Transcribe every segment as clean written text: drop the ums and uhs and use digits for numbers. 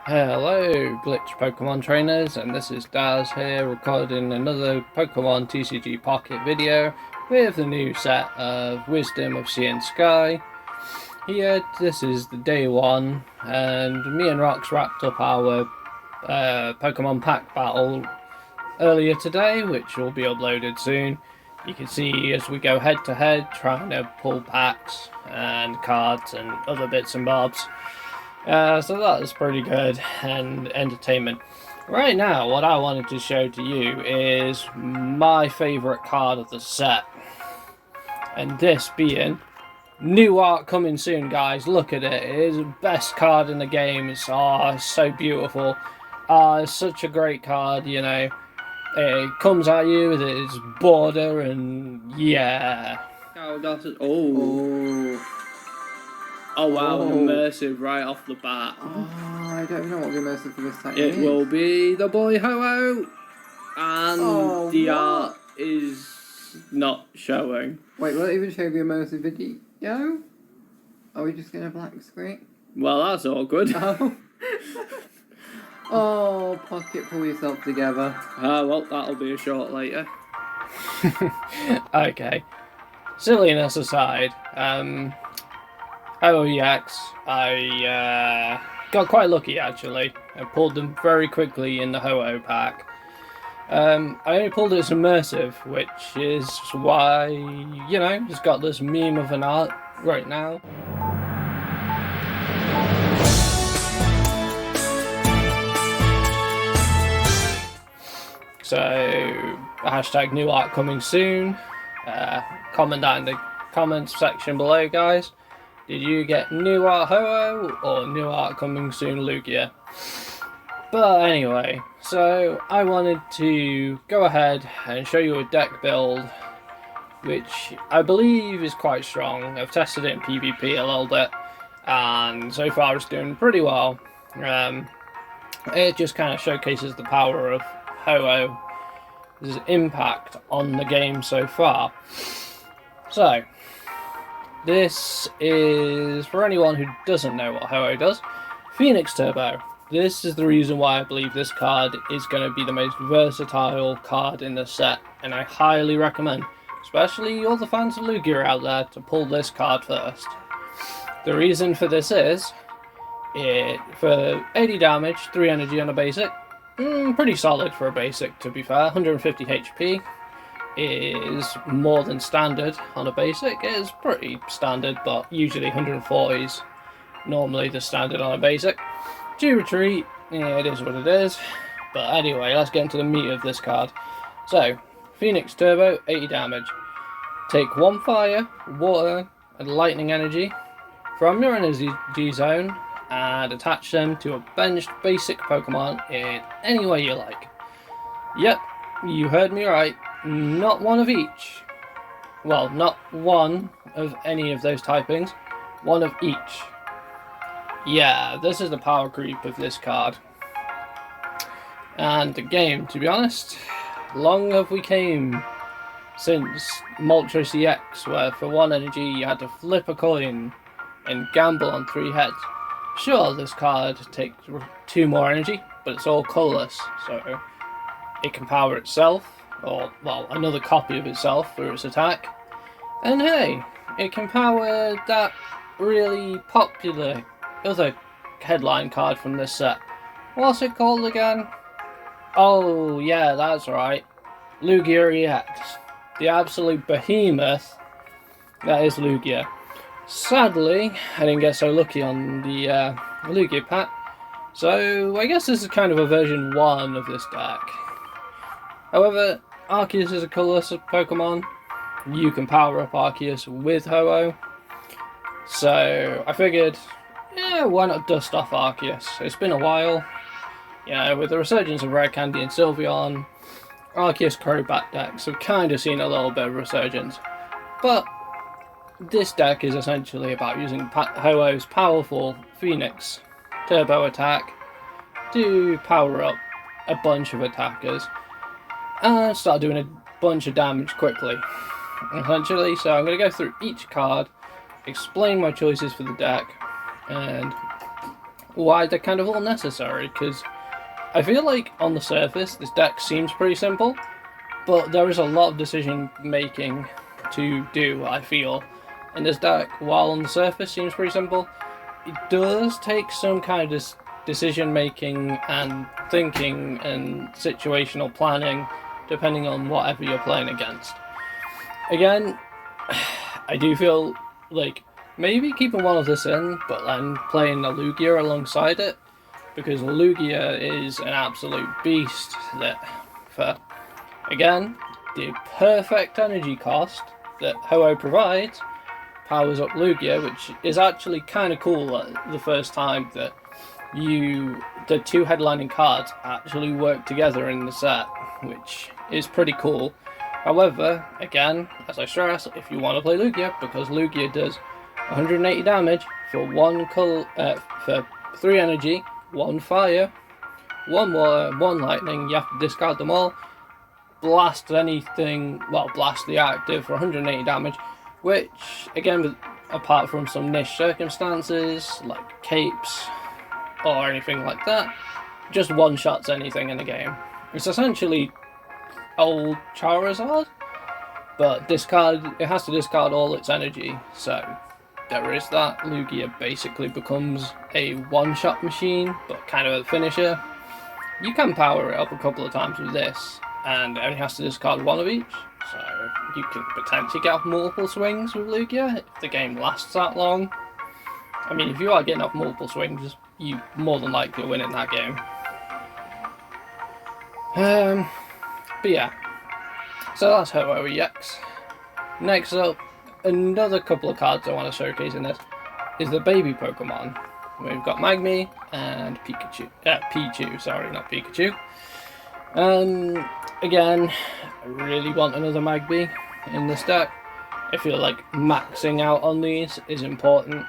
Hello, Glitch Pokemon trainers, and this is Daz here recording another Pokemon TCG Pocket video with the new set of Wisdom of Sea and Sky. Here, this is the day one, and me and Rox wrapped up our Pokemon pack battle earlier today, which will be uploaded soon. You can see as we go head to head, trying to pull packs and cards and other bits and bobs. So that was pretty good and entertainment. Right now, what I wanted to show to you is my favourite card of the set. And this being new art coming soon, guys. Look at it. It is the best card in the game. It's so beautiful. It's such a great card, you know. It comes at you with its border and yeah. Oh, that's it. Oh wow, immersive right off the bat. Oh, I don't know what the immersive for this type is. It will be the boy Ho-Oh! And the art is not showing. Wait, will it even show the immersive video? Are we just going to black screen? Well, that's awkward. Oh. Oh, Pocket, pull yourself together. Well, that'll be a short later. Okay. Silliness aside, OEX, I got quite lucky actually. I pulled them very quickly in the Ho-Oh pack. I only pulled it as immersive, which is why, you know, it's got this meme of an art right now. So, hashtag new art coming soon. Comment that in the comments section below, guys. Did you get new art Ho-Oh or new art coming soon Lugia? But anyway, so I wanted to go ahead and show you a deck build which I believe is quite strong. I've tested it in PvP a little bit and so far it's doing pretty well. It just kind of showcases the power of Ho-Oh's impact on the game so far. So, this is, for anyone who doesn't know what Ho-Oh does, Phoenix Turbo. This is the reason why I believe this card is going to be the most versatile card in the set, and I highly recommend, especially all the fans of Lugia out there, to pull this card first. The reason for this is, for 80 damage, 3 energy on a basic, pretty solid for a basic to be fair, 150 HP. Is more than standard on a basic. It is pretty standard, but usually 140s normally the standard on a basic. Due retreat, yeah, it is what it is. But anyway, let's get into the meat of this card. So, Phoenix Turbo, 80 damage. Take 1 fire, water, and lightning energy from your energy zone and attach them to a benched basic Pokemon in any way you like. Yep, you heard me right. Not one of each. Well, not one of any of those typings. One of each. Yeah, this is the power creep of this card. And the game, to be honest, long have we came since Moltres EX, where for 1 energy you had to flip a coin and gamble on 3 heads. Sure, this card takes 2 more energy, but it's all colourless, so it can power itself, or, well, another copy of itself through its attack. And hey, it can power that really popular other headline card from this set. What's it called again? Oh, yeah, that's right. Lugia EX. The absolute behemoth that is Lugia. Sadly, I didn't get so lucky on the Lugia pack, so I guess this is kind of a version 1 of this deck. However, Arceus is a colourless Pokemon. You can power up Arceus with Ho-Oh. So I figured, yeah, why not dust off Arceus? It's been a while. You know, with the resurgence of Rare Candy and Sylveon, Arceus Crobat decks have kind of seen a little bit of resurgence. But this deck is essentially about using Ho-Oh's powerful Phoenix Turbo attack to power up a bunch of attackers and start doing a bunch of damage quickly, essentially. So I'm going to go through each card, explain my choices for the deck, and why they're kind of all necessary, because I feel like on the surface this deck seems pretty simple, but there is a lot of decision making to do, I feel. And this deck, while on the surface seems pretty simple, it does take some kind of decision making and thinking and situational planning depending on whatever you're playing against. Again, I do feel like maybe keeping one of this in, but then playing a Lugia alongside it, because Lugia is an absolute beast that, for, again, the perfect energy cost that Ho-Oh provides, powers up Lugia, which is actually kind of cool at the first time that the two headlining cards actually work together in the set, which is pretty cool. However, again, as I stress, if you want to play Lugia, because Lugia does 180 damage for for 3 energy, 1 fire, 1 water, 1 lightning, you have to discard them all, blast anything, well, blast the active for 180 damage, which, again, apart from some niche circumstances, like capes, or anything like that, just one-shots anything in the game. It's essentially old Charizard, but it has to discard all its energy, so there is that. Lugia basically becomes a one-shot machine, but kind of a finisher. You can power it up a couple of times with this, and it only has to discard 1 of each, so you can potentially get off multiple swings with Lugia if the game lasts that long. I mean, if you are getting off multiple swings, you more than likely win in that game. But yeah, so that's Ho-Oh EX. Next up, another couple of cards I want to showcase in this is the baby Pokemon. We've got Magby and Pikachu. Pichu, sorry, not Pikachu. Again, I really want another Magby in this deck. I feel like maxing out on these is important.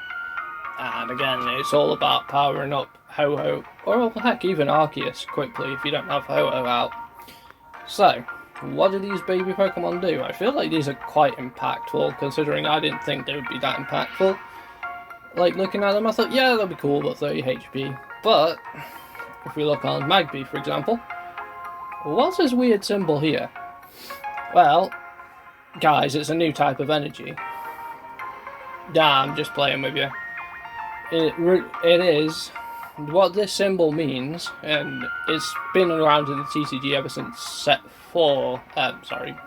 And again, it's all about powering up Ho-Oh, or heck, even Arceus quickly if you don't have Ho-Oh out. So, what do these baby Pokemon do? I feel like these are quite impactful, considering I didn't think they would be that impactful. Like, looking at them, I thought, yeah, they'll be cool, but 30 HP. But, if we look on Magby, for example, what's this weird symbol here? Well, guys, it's a new type of energy. Nah, I'm just playing with you. It is. What this symbol means, and it's been around in the TCG ever since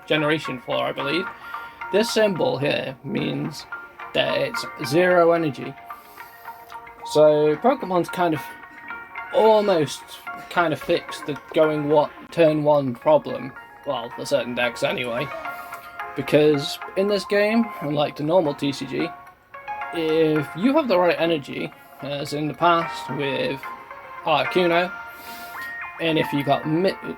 Generation 4, I believe. This symbol here means that it's 0 energy. So Pokemon's almost fixed the going turn 1 problem. Well, for certain decks anyway. Because in this game, unlike the normal TCG, if you have the right energy, as in the past with Articuno, and if you got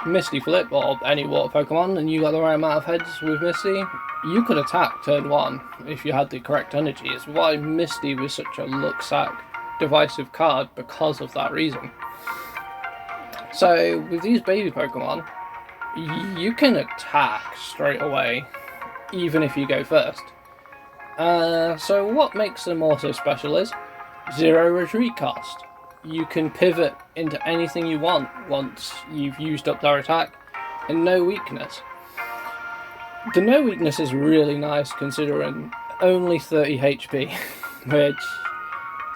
Misty Flip or any water Pokemon and you got the right amount of heads with Misty, you could attack turn 1 if you had the correct energy. It's why Misty was such a look-sack divisive card, because of that reason. So with these baby Pokemon, you can attack straight away even if you go first. So what makes them also special is 0 retreat cost. You can pivot into anything you want once you've used up their attack, and no weakness. The no weakness is really nice considering only 30 HP, which,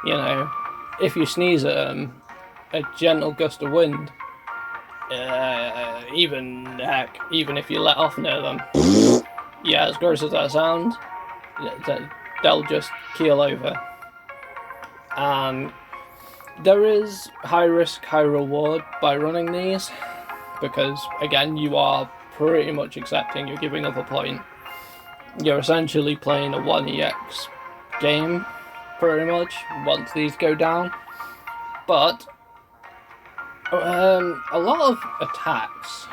you know, if you sneeze at them, a gentle gust of wind, even if you let off near them, yeah, as gross as that sounds, they'll just keel over. And there is high risk, high reward by running these, because again, you are pretty much accepting you're giving up a point. You're essentially playing a 1EX game, pretty much, once these go down. But a lot of attacks.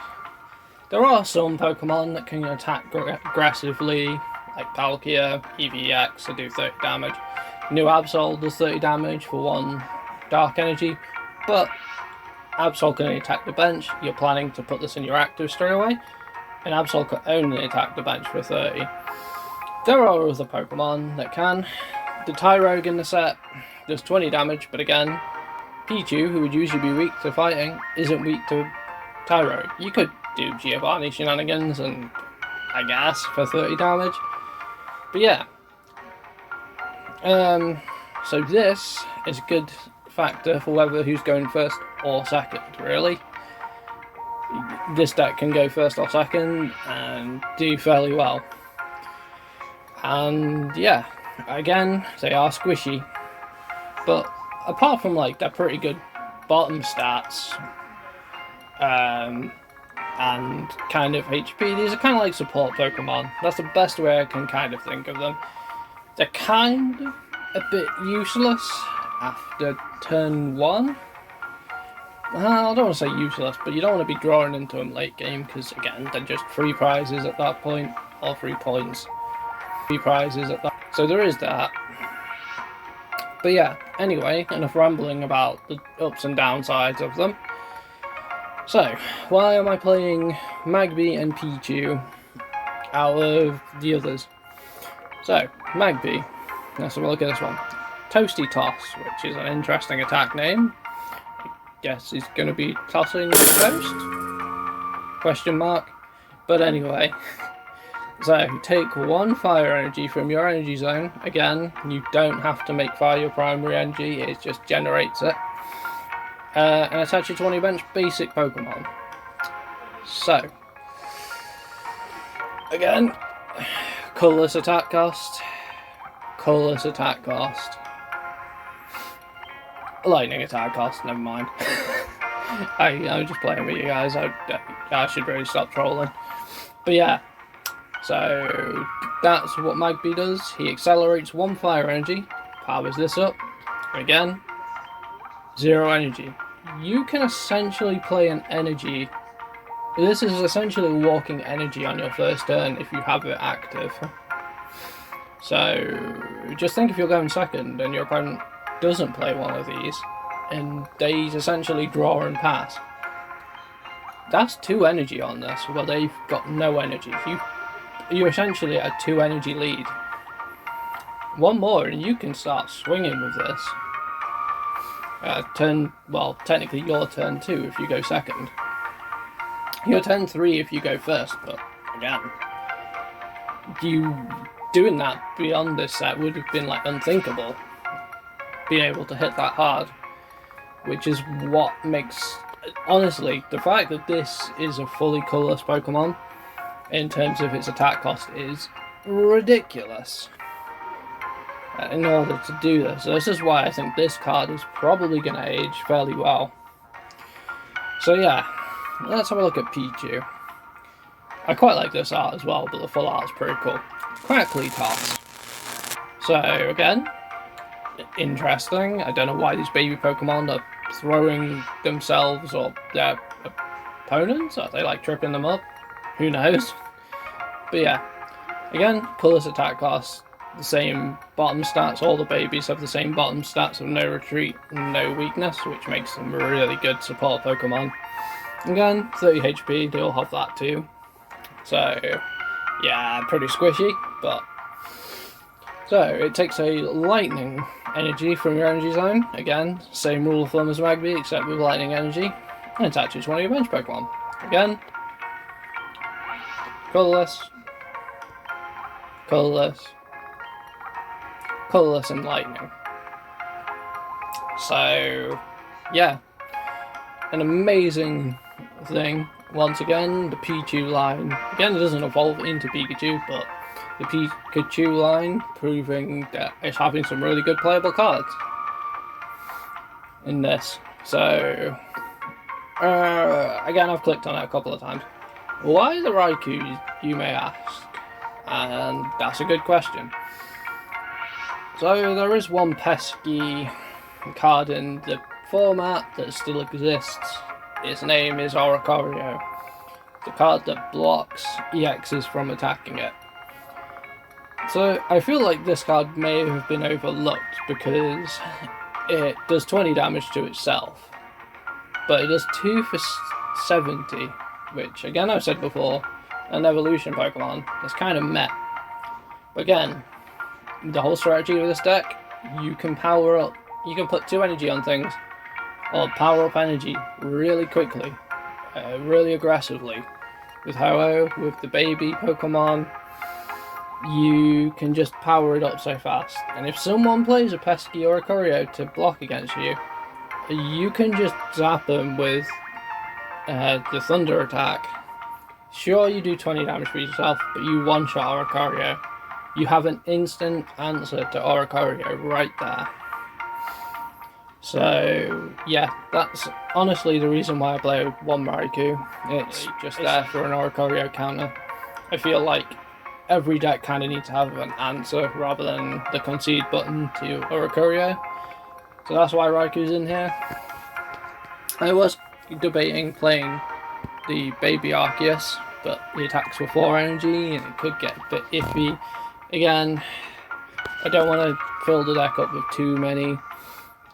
There are some Pokemon that can attack aggressively, like Palkia, EVX, that do 30 damage. New Absol does 30 damage for 1 Dark Energy, but Absol can only attack the bench. You're planning to put this in your active straight away, and Absol can only attack the bench for 30. There are other Pokemon that can. The Tyrogue in the set does 20 damage, but again, Pichu, who would usually be weak to fighting, isn't weak to Tyro. You could do Giovanni shenanigans and I guess for 30 damage. But yeah. So this is a good factor for whether who's going first or second, really. This deck can go first or second and do fairly well. And yeah, again, they are squishy. But apart from like their pretty good bottom stats, and kind of HP, these are kind of like support Pokemon. That's the best way I can kind of think of them. They're kind of a bit useless after turn 1. I don't want to say useless, but you don't want to be drawing into them late game because, again, they're just free prizes at that point, or 3 points. Free prizes at that. So there is that. But yeah, anyway, enough rambling about the ups and downsides of them. So, why am I playing Magby and Pichu out of the others? So, Magby, let's have a look at this one. Toasty Toss, which is an interesting attack name. I guess he's going to be tossing toast? Question mark. But anyway, so take 1 fire energy from your energy zone. Again, you don't have to make fire your primary energy, it just generates it. And attach it to one of your bench basic Pokemon. So, again, colourless attack cost, colourless attack cost, lightning attack cost, never mind. I'm just playing with you guys, I should really stop trolling. But yeah, so that's what Magby does. He accelerates 1 fire energy, powers this up, again, 0 energy. You can essentially play an energy. This is essentially walking energy on your first turn if you have it active. So just think if you're going second and your opponent doesn't play one of these and they essentially draw and pass. That's 2 energy on this. Well, they've got no energy. You're essentially at a 2 energy lead. 1 more and you can start swinging with this. Well, technically your turn 2 if you go second. Your turn 3 if you go first, but again, you doing that beyond this set would have been like unthinkable. Being able to hit that hard, which is what makes, honestly, the fact that this is a fully colourless Pokemon in terms of its attack cost is ridiculous. In order to do this. So this is why I think this card is probably going to age fairly well. So yeah, let's have a look at Pichu. I quite like this art as well, but the full art is pretty cool. Crackly Toss. So again, interesting. I don't know why these baby Pokemon are throwing themselves or their opponents. Are they like tripping them up? Who knows? But yeah, again, colourless attack cost. The same bottom stats, all the babies have the same bottom stats of no retreat and no weakness, which makes them really good support Pokemon. Again, 30 HP, they all have that too. So, yeah, pretty squishy, but... So, it takes a lightning energy from your energy zone. Again, same rule of thumb as Magby, except with lightning energy. And attaches one of your bench Pokemon. Again, colourless, colourless, colourless and lightning. So, yeah, an amazing thing. Once again, the Pichu line. Again, it doesn't evolve into Pikachu, but the Pikachu line proving that it's having some really good playable cards in this. So, again, I've clicked on it a couple of times. Why the Raiku, you may ask? And that's a good question. So there is one pesky card in the format that still exists. Its name is Oricorio. The card that blocks EXs from attacking it. So I feel like this card may have been overlooked because it does 20 damage to itself. But it does 2 for 70, which again I've said before, an evolution Pokemon is kind of meh. But again, the whole strategy of this deck, you can power up, you can put 2 energy on things or power up energy really quickly, really aggressively. With Ho-Oh, with the baby Pokemon, you can just power it up so fast. And if someone plays a pesky or a Oricorio to block against you, you can just zap them with the Thunder attack. Sure, you do 20 damage for yourself, but you one-shot Oricorio. You have an instant answer to Oricorio right there. So, yeah, that's honestly the reason why I play one Raiku. It's just there for an Oricorio counter. I feel like every deck kind of needs to have an answer rather than the concede button to Oricorio. So that's why Raiku's in here. I was debating playing the baby Arceus, but the attacks were 4 energy and it could get a bit iffy. Again, I don't want to fill the deck up with too many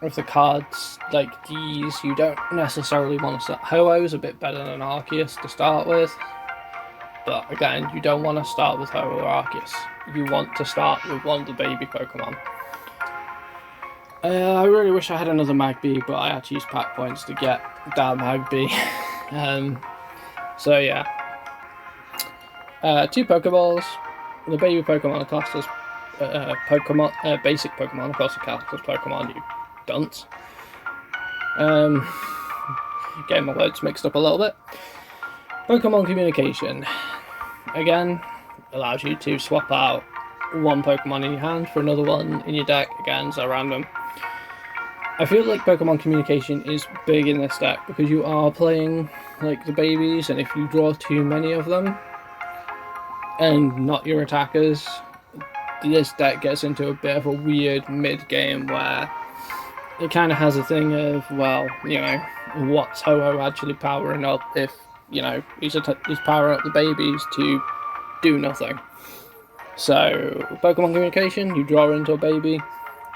of the cards like these. You don't necessarily want to start. Ho-Oh's a bit better than Arceus to start with, but again, you don't want to start with Ho-Oh or Arceus. You want to start with one of the baby Pokemon. I really wish I had another Magby, but I had to use pack points to get that Magby. So yeah, 2 Pokeballs. The baby Pokemon classed as basic Pokemon, of course, classed as Pokemon. You dunce. Getting my words mixed up a little bit. Pokemon communication. Again, allows you to swap out one Pokemon in your hand for another one in your deck. Again, so random. I feel like Pokemon communication is big in this deck because you are playing like the babies, and if you draw too many of them and not your attackers, this deck gets into a bit of a weird mid-game where it kind of has a thing of, well, you know, what's Ho-Oh actually powering up if, you know, he's powering up the babies to do nothing. So, Pokemon communication, you draw into a baby,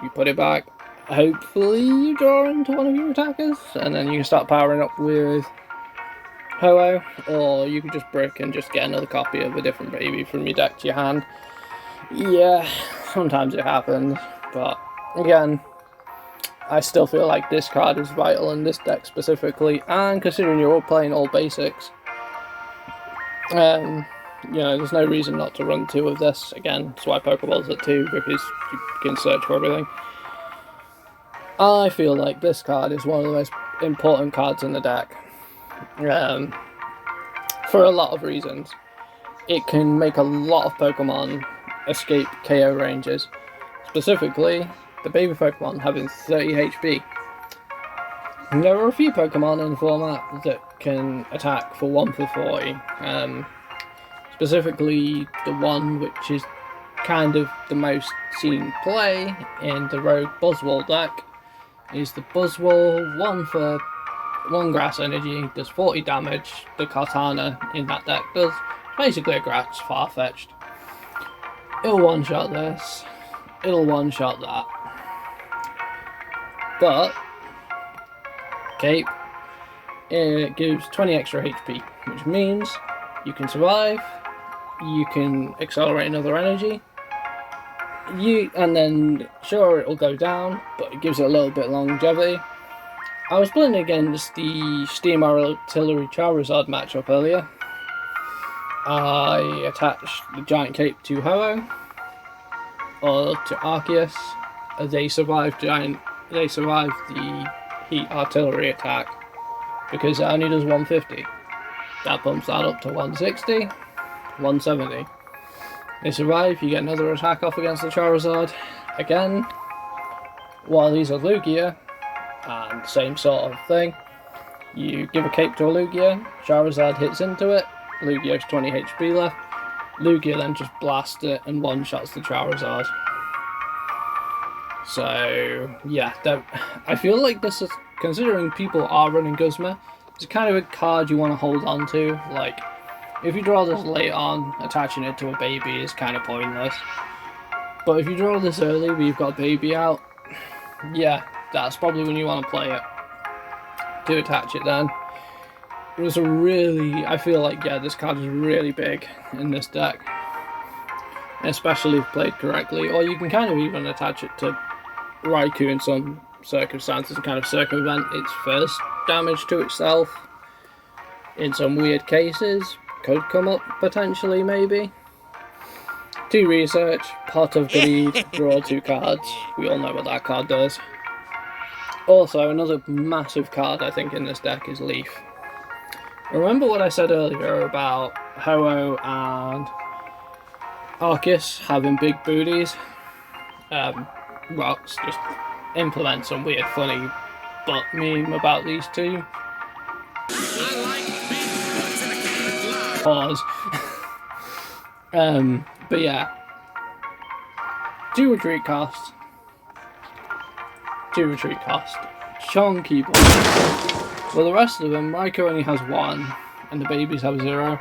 you put it back, hopefully you draw into one of your attackers, and then you can start powering up with Ho-Oh, or you could just brick and just get another copy of a different baby from your deck to your hand. Yeah, sometimes it happens, but again, I still feel like this card is vital in this deck specifically, and considering you're all playing all basics, you know, there's no reason not to run 2 of this. Again, that's why Pokeball's at 2, because you can search for everything. I feel like this card is one of the most important cards in the deck, for a lot of reasons. It can make a lot of Pokemon escape KO ranges, specifically the baby Pokemon having 30 HP. And there are a few Pokemon in the format that can attack for 1 for 40. Specifically, the one which is kind of the most seen play in the Rogue Buzzwole deck is the Buzzwole 1 for 1 grass energy, does 40 damage. The Kartana in that deck does basically a grass Farfetch'd. It'll one-shot this, it'll one-shot that. But Cape, it gives 20 extra HP, which means you can survive, you can accelerate another energy, and then sure it'll go down, but it gives it a little bit of longevity. I was playing against the Steam Artillery Charizard matchup earlier. I attached the Giant Cape to Ho-Oh or to Arceus. They survived the Heat Artillery attack because it only does 150. That bumps that up to 160, 170. They survive, you get another attack off against the Charizard. Again, while these are Lugia, and same sort of thing. You give a cape to a Lugia, Charizard hits into it, Lugia has 20 HP left. Lugia then just blasts it and one-shots the Charizard. So, yeah, I feel like this is, considering people are running Guzma, it's kind of a card you want to hold on to. Like, if you draw this late on, attaching it to a baby is kind of pointless. But if you draw this early but you've got a baby out, yeah, that's probably when you want to play it. To attach it then. It was I feel like, yeah, this card is really big in this deck. Especially if played correctly. Or you can kind of even attach it to Raiku in some circumstances to kind of circumvent its first damage to itself. In some weird cases, could come up potentially, maybe. Do research, Pot of Greed, draw 2 cards. We all know what that card does. Also, another massive card I think in this deck is Leaf. Remember what I said earlier about Ho-Oh and Arceus having big booties? Rocks just implement some weird funny butt meme about these two. Pause. But yeah. Do retreat cost. Chunky boy. Well, the rest of them, Raiku only has 1, and the babies have 0.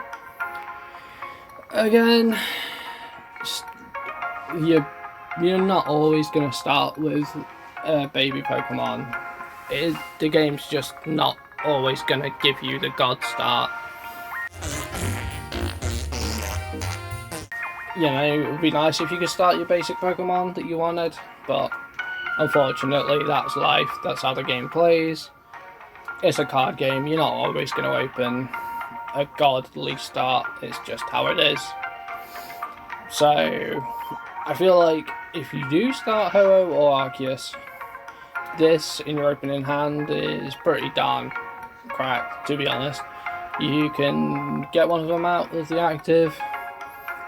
Again, you're not always going to start with baby Pokemon. The game's just not always going to give you the god start. You know, it would be nice if you could start your basic Pokemon that you wanted, but unfortunately that's life, that's how the game plays. It's a card game, you're not always going to open a godly start, it's just how it is. So, I feel like if you do start Ho-Oh or Arceus, this in your opening hand is pretty darn cracked, to be honest. You can get one of them out of the active,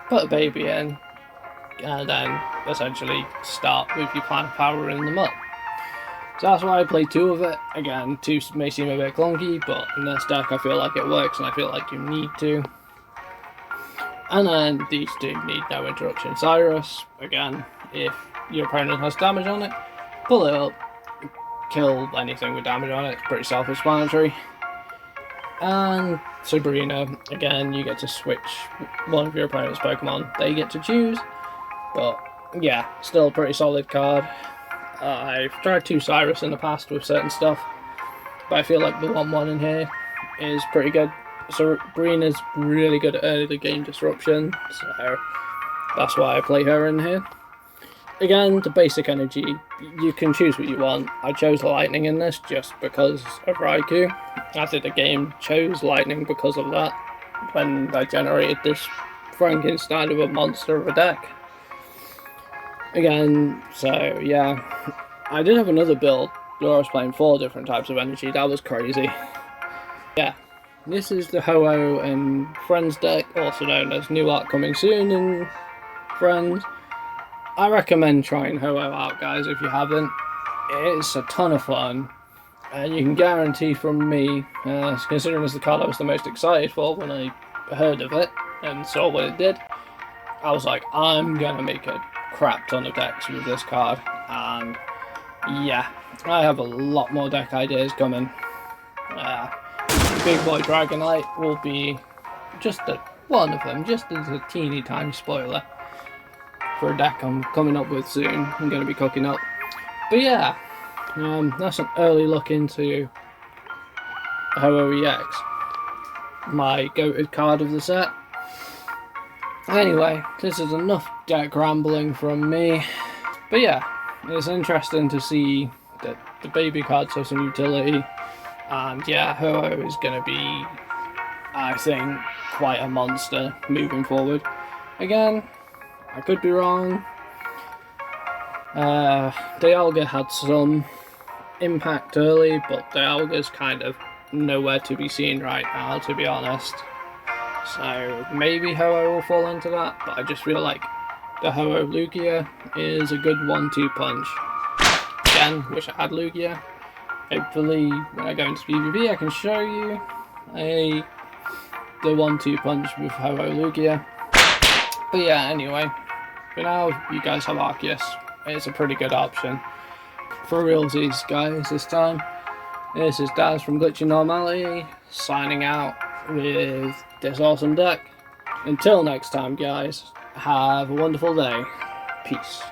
put a baby in, and then essentially start with your plan of powering them up. So that's why I play 2 of it. Again, 2 may seem a bit clunky, but in this deck I feel like it works and I feel like you need to. And then these 2 need no interruption. Cyrus, again, if your opponent has damage on it, pull it up, kill anything with damage on it, it's pretty self-explanatory. And Sabrina, again, you get to switch one of your opponent's Pokemon, they get to choose, but yeah, still a pretty solid card. I've tried 2 Cyrus in the past with certain stuff, but I feel like the 1-1 in here is pretty good. Sabrina's really good at early game disruption, so that's why I play her in here. Again, the basic energy, you can choose what you want. I chose Lightning in this just because of Raiku. I think the game chose Lightning because of that, when I generated this Frankenstein of a monster of a deck. Again, so yeah, I did have another build where I was playing 4 different types of energy, that was crazy. Yeah, this is the Ho-Oh and Friends deck, also known as New Art Coming Soon in Friends. I recommend trying Ho-Oh out, guys, if you haven't. It's a ton of fun, and you can guarantee from me, considering it's the card I was the most excited for when I heard of it and saw what it did, I was like, I'm gonna make a crap ton of decks with this card, and yeah, I have a lot more deck ideas coming. Big Boy Dragonite will be just one of them, just as a teeny tiny spoiler for a deck I'm coming up with soon, I'm going to be cooking up. But yeah, that's an early look into Ho-Oh EX, my goated card of the set. Anyway, this is enough deck rambling from me, but yeah, it's interesting to see that the baby cards have some utility, and yeah, Ho-Oh is going to be, I think, quite a monster moving forward. Again, I could be wrong. Dialga had some impact early, but Dialga's kind of nowhere to be seen right now, to be honest. So maybe Ho-Oh will fall into that, but I just feel like the Ho-Oh Lugia is a good 1-2 punch. Again, wish I had Lugia. Hopefully when I go into PvP I can show you the 1-2 punch with Ho-Oh Lugia. But yeah, anyway, for now you guys have Arceus. It's a pretty good option. For realsies, guys, this time. This is Daz from Glitchy Normality, signing out with this awesome deck. Until next time, guys, have a wonderful day. Peace.